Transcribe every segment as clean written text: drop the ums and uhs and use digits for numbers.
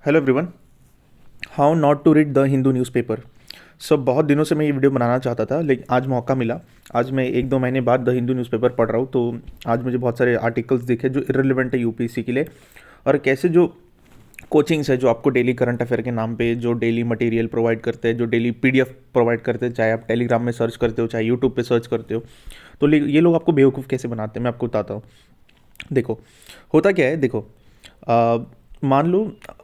Hello everyone. How not to read the Hindu newspaper. बहुत दिनों से मैं ये वीडियो बनाना चाहता था, लेकिन आज मौका मिला। आज मैं 1-2 महीने बाद द हिंदू न्यूज़पेपर पढ़ रहा हूँ, तो आज मुझे बहुत सारे आर्टिकल्स दिखे जो इररिलेवेंट है यूपीएससी के लिए। और कैसे जो कोचिंग्स है जो आपको डेली करंट अफेयर के नाम पे जो डेली मटेरियल प्रोवाइड करते हैं, जो डेली पीडीएफ प्रोवाइड करते हैं, चाहे आप टेलीग्राम में सर्च करते हो चाहे यूट्यूब पे सर्च करते हो, तो ये लोग आपको बेवकूफ़ कैसे बनाते हैं मैं आपको बताता हूँ। देखो, होता क्या है, देखो, अ, मान लो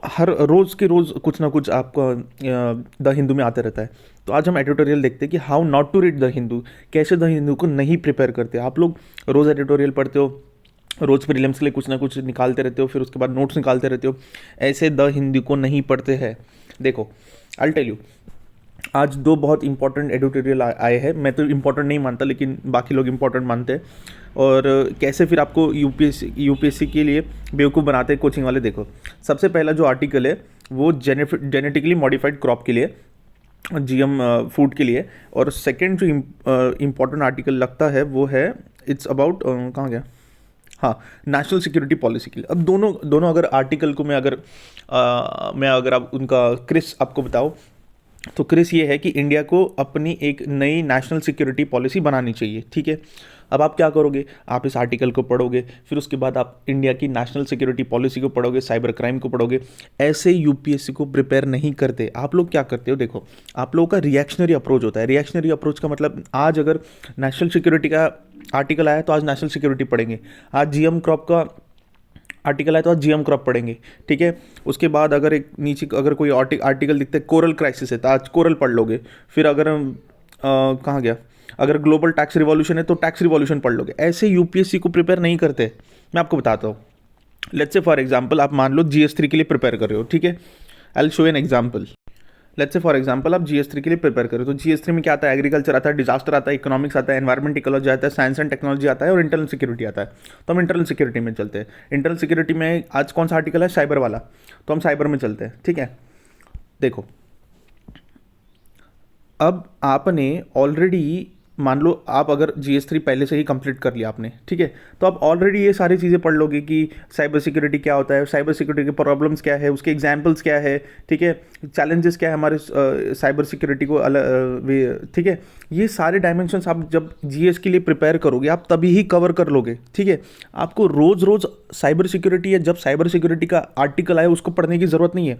हर रोज़ के रोज़ कुछ ना कुछ आपका द हिंदू में आते रहता है। तो आज हम एडिटोरियल देखते हैं कि how not to read the Hindu, कैसे द हिंदू को नहीं प्रिपेयर करते। आप लोग रोज़ एडिटोरियल पढ़ते हो, रोज़ प्रीलिम्स के लिए कुछ ना कुछ निकालते रहते हो, फिर उसके बाद नोट्स निकालते रहते हो, ऐसे द हिंदू को नहीं पढ़ते हैं। देखो, आई टेल यू, आज दो बहुत इंपॉर्टेंट एडिटोरियल आए हैं। मैं तो इंपॉर्टेंट नहीं मानता, लेकिन बाकी लोग इंपॉर्टेंट मानते हैं। और कैसे फिर आपको यूपीएससी के लिए बेवकूफ़ बनाते हैं कोचिंग वाले। देखो, सबसे पहला जो आर्टिकल है वो जेनेटिकली मॉडिफाइड क्रॉप के लिए, जीएम फूड के लिए। और सेकंड जो इम्पॉर्टेंट आर्टिकल लगता है वो है, इट्स अबाउट, कहाँ गया, हाँ, नेशनल सिक्योरिटी पॉलिसी के लिए। अब दोनों दोनों अगर आर्टिकल को मैं अगर आप उनका क्रिस आपको बताऊँ, तो क्रिस ये है कि इंडिया को अपनी एक नई नेशनल सिक्योरिटी पॉलिसी बनानी चाहिए। ठीक है, अब आप क्या करोगे, आप इस आर्टिकल को पढ़ोगे, फिर उसके बाद आप इंडिया की नेशनल सिक्योरिटी पॉलिसी को पढ़ोगे, साइबर क्राइम को पढ़ोगे। ऐसे यूपीएससी को प्रिपेयर नहीं करते। आप लोग क्या करते हो, देखो, आप लोगों का रिएक्शनरी अप्रोच होता है। रिएक्शनरी अप्रोच का मतलब, आज अगर नेशनल सिक्योरिटी का आर्टिकल आया तो आज नेशनल सिक्योरिटी पढ़ेंगे, आज जीएम क्रॉप का आर्टिकल है तो आज जीएम क्रॉप पढ़ेंगे। ठीक है, उसके बाद अगर एक नीचे अगर कोई आर्टिकल दिखता है कोरल क्राइसिस है तो आज कोरल पढ़ लोगे। फिर अगर कहाँ गया, अगर ग्लोबल टैक्स रिवॉल्यूशन है तो टैक्स रिवॉल्यूशन पढ़ लोगे। ऐसे यूपीएससी को प्रिपेयर नहीं करते। मैं आपको बताता हूँ। लेट्स से फॉर एग्जांपल, आप मान लो जीएस3 के लिए प्रिपेयर कर रहे हो। ठीक है, I will show an example. Let's say for example आप जीएस3 के लिए प्रिपेयर करो, तो जीएस3 में क्या आता है, एग्रीकल्चर आता है, डिजास्टर आता है, इकोनॉमिक्स आता है, एनवायरमेंट इकोलॉजी आता है, साइंस एंड टेक्नोलॉजी आता है, और इंटरनल सिक्योरिटी आता है। तो हम इंटरनल सिक्योरिटी में चलते हैं। इंटरनल सिक्योरिटी में आज कौन सा आर्टिकल है, साइबर वाला, तो हम साइबर में चलते हैं। ठीक है, देखो, अब आपने ऑलरेडी, मान लो आप अगर जीएस3 पहले से ही कंप्लीट कर लिया आपने, ठीक है, तो आप ऑलरेडी ये सारी चीज़ें पढ़ लोगे कि साइबर सिक्योरिटी क्या होता है, साइबर सिक्योरिटी के प्रॉब्लम्स क्या है, उसके एग्जांपल्स क्या है, ठीक है, चैलेंजेस क्या है हमारे साइबर सिक्योरिटी को ठीक है। ये सारे डायमेंशंस आप जब जीएस के लिए प्रिपेयर करोगे आप तभी ही कवर कर लोगे। ठीक है, आपको रोज़ रोज़ साइबर सिक्योरिटी या जब साइबर सिक्योरिटी का आर्टिकल आए उसको पढ़ने की ज़रूरत नहीं है।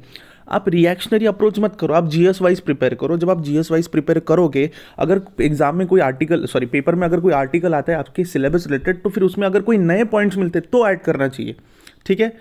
आप रिएक्शनरी अप्रोच मत करो, आप जीएस वाइज प्रिपेयर करो। जब आप जीएस वाइज प्रिपेयर करोगे, अगर एग्जाम में कोई आर्टिकल, सॉरी, पेपर में अगर कोई आर्टिकल आता है आपके सिलेबस रिलेटेड, तो फिर उसमें अगर कोई नए पॉइंट्स मिलते हैं तो ऐड करना चाहिए। ठीक है,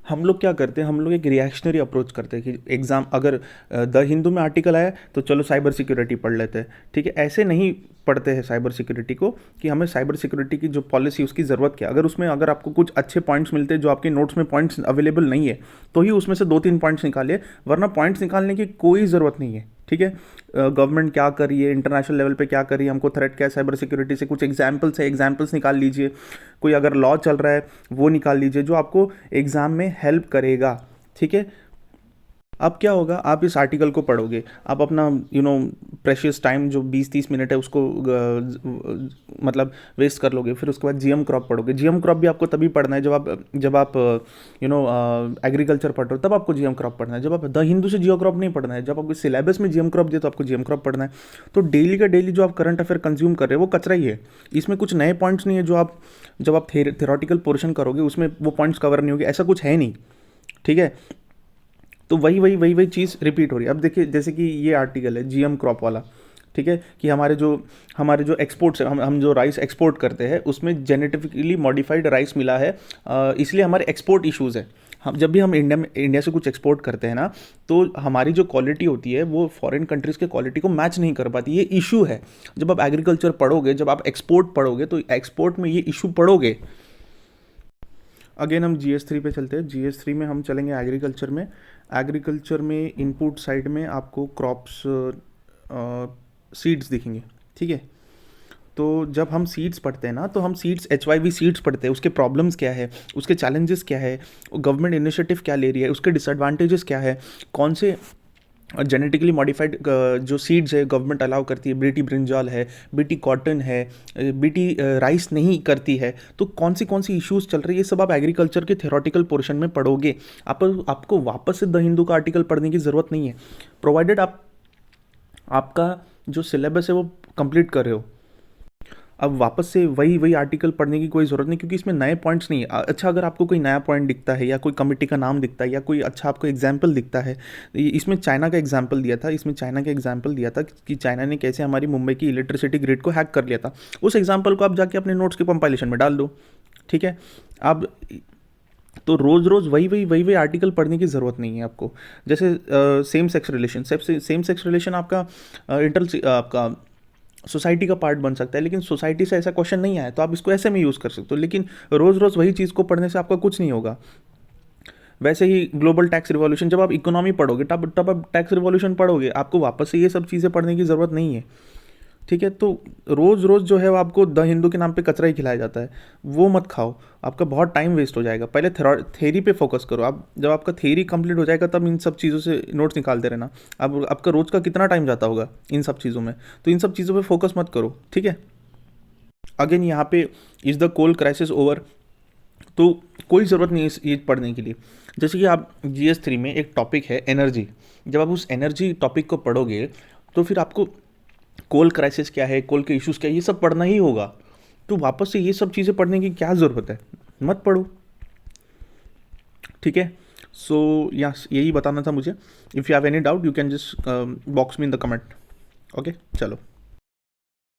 हम लोग क्या करते हैं, हम लोग एक रिएक्शनरी अप्रोच करते हैं कि एग्ज़ाम अगर द हिंदू में आर्टिकल आया तो चलो साइबर सिक्योरिटी पढ़ लेते हैं। ठीक है, ऐसे नहीं पढ़ते हैं साइबर सिक्योरिटी को कि हमें साइबर सिक्योरिटी की जो पॉलिसी उसकी ज़रूरत क्या। अगर आपको कुछ अच्छे पॉइंट्स मिलते हैं जो आपके नोट्स में पॉइंट्स अवेलेबल नहीं है, तो ही उसमें से 2-3 पॉइंट्स निकालिए, वरना पॉइंट्स निकालने की कोई ज़रूरत नहीं है। ठीक है, गवर्नमेंट क्या कर रही है, इंटरनेशनल लेवल पे क्या कर रही है, हमको थ्रेट क्या है साइबर सिक्योरिटी से, कुछ एग्जांपल्स है, एग्जांपल्स निकाल लीजिए। कोई अगर लॉ चल रहा है वो निकाल लीजिए जो आपको एग्ज़ाम में हेल्प करेगा। ठीक है, अब क्या होगा, आप इस आर्टिकल को पढ़ोगे, आप अपना प्रेशियस टाइम जो 20-30 मिनट है उसको मतलब वेस्ट कर लोगे। फिर उसके बाद जीएम क्रॉप पढ़ोगे। जीएम क्रॉप भी आपको तभी पढ़ना है जब आप एग्रीकल्चर पढ़ रहे हो, तब आपको जीएम क्रॉप पढ़ना है। जब आप द हिंदू से जीओ क्रॉप नहीं पढ़ना है। जब आपको सिलेबस में जीएम क्रॉप दिए तो आपको जीएम क्रॉप पढ़ना है। तो डेली का डेली जो आप करंट अफेयर कंज्यूम कर रहे हो वो कचरा ही है। इसमें कुछ नए पॉइंट्स नहीं है जो आप जब आप थेरोटिकल पोर्शन करोगे उसमें वो पॉइंट्स कवर नहीं होंगे, ऐसा कुछ है नहीं। ठीक है, तो वही चीज़ रिपीट हो रही है। अब देखिए, जैसे कि ये आर्टिकल है जीएम क्रॉप वाला, ठीक है, कि हमारे जो एक्सपोर्ट्स, हम जो राइस एक्सपोर्ट करते हैं उसमें जेनेटिकली मॉडिफाइड राइस मिला है, इसलिए हमारे एक्सपोर्ट इश्यूज़ है। जब भी हम इंडिया से कुछ एक्सपोर्ट करते हैं ना, तो हमारी जो क्वालिटी होती है वो फॉरेन कंट्रीज़ के क्वालिटी को मैच नहीं कर पाती। ये इशू है। जब आप एग्रीकल्चर पढ़ोगे, जब आप एक्सपोर्ट पढ़ोगे, तो एक्सपोर्ट में ये इशू पढ़ोगे। अगेन हम जीएस3 पे चलते हैं। जीएस3 में हम चलेंगे एग्रीकल्चर में। एग्रीकल्चर में इनपुट साइड में आपको क्रॉप्स, सीड्स दिखेंगे। ठीक है, तो जब हम सीड्स पढ़ते हैं ना, तो हम सीड्स, HYV सीड्स पढ़ते हैं। उसके प्रॉब्लम्स क्या है, उसके चैलेंजेस क्या है, गवर्नमेंट इनिशिएटिव क्या ले रही है, उसके डिसएडवांटेजेस क्या है, कौन से और जेनेटिकली मॉडिफाइड जो सीड्स है गवर्नमेंट अलाउ करती है, बीटी ब्रिंजॉल है, बीटी कॉटन है, बीटी राइस नहीं करती है, तो कौन सी इश्यूज चल रही है, ये सब आप एग्रीकल्चर के थ्योरेटिकल पोर्शन में पढ़ोगे। आपको वापस से द हिंदू का आर्टिकल पढ़ने की ज़रूरत नहीं है, प्रोवाइडेड आपका जो सिलेबस है वो कंप्लीट कर रहे हो। अब वापस से वही आर्टिकल पढ़ने की कोई ज़रूरत नहीं, क्योंकि इसमें नए पॉइंट्स नहीं है। अच्छा, अगर आपको कोई नया पॉइंट दिखता है या कोई कमिटी का नाम दिखता है या कोई अच्छा आपको एग्जाम्पल दिखता है, इसमें चाइना का एग्जाम्पल दिया था कि चाइना ने कैसे हमारी मुंबई की इलेक्ट्रिसिटी ग्रिड को हैक कर लिया था। उस एग्जाम्पल को आप जाके अपने नोट्स के कंपाइलेशन में डाल दो, ठीक है। अब तो रोज़ वही आर्टिकल पढ़ने की ज़रूरत नहीं है आपको। जैसे सेम सेक्स रिलेशन आपका आपका सोसाइटी का पार्ट बन सकता है, लेकिन सोसाइटी से ऐसा क्वेश्चन नहीं आया तो आप इसको ऐसे में यूज़ कर सकते हो, लेकिन रोज़ वही चीज़ को पढ़ने से आपका कुछ नहीं होगा। वैसे ही ग्लोबल टैक्स रिवॉल्यूशन, जब आप इकोनॉमी पढ़ोगे तब आप टैक्स रिवॉल्यूशन पढ़ोगे, आपको वापस से ये सब चीज़ें पढ़ने की ज़रूरत नहीं है, ठीक है। तो रोज़ जो है वो आपको द हिंदू के नाम पे कचरा ही खिलाया जाता है, वो मत खाओ, आपका बहुत टाइम वेस्ट हो जाएगा। पहले थेरी पे फोकस करो। आप जब आपका थेरी कंप्लीट हो जाएगा तब इन सब चीज़ों से नोट्स निकालते रहना। अब आपका रोज़ का कितना टाइम जाता होगा इन सब चीज़ों में, तो इन सब चीज़ों पे फोकस मत करो, ठीक है। अगेन यहाँ पे is the coal crisis over, तो कोई ज़रूरत नहीं है इस ये पढ़ने के लिए। जैसे कि आप GS3 में एक टॉपिक है एनर्जी, जब आप उस एनर्जी टॉपिक को पढ़ोगे तो फिर आपको कोल क्राइसिस क्या है, कोल के इश्यूज़ क्या है, ये सब पढ़ना ही होगा। तो वापस से ये सब चीज़ें पढ़ने की क्या ज़रूरत है, मत पढ़ो, ठीक है। सो यस, यही बताना था मुझे। If you have any doubt you can just box me in the comment. Okay, चलो।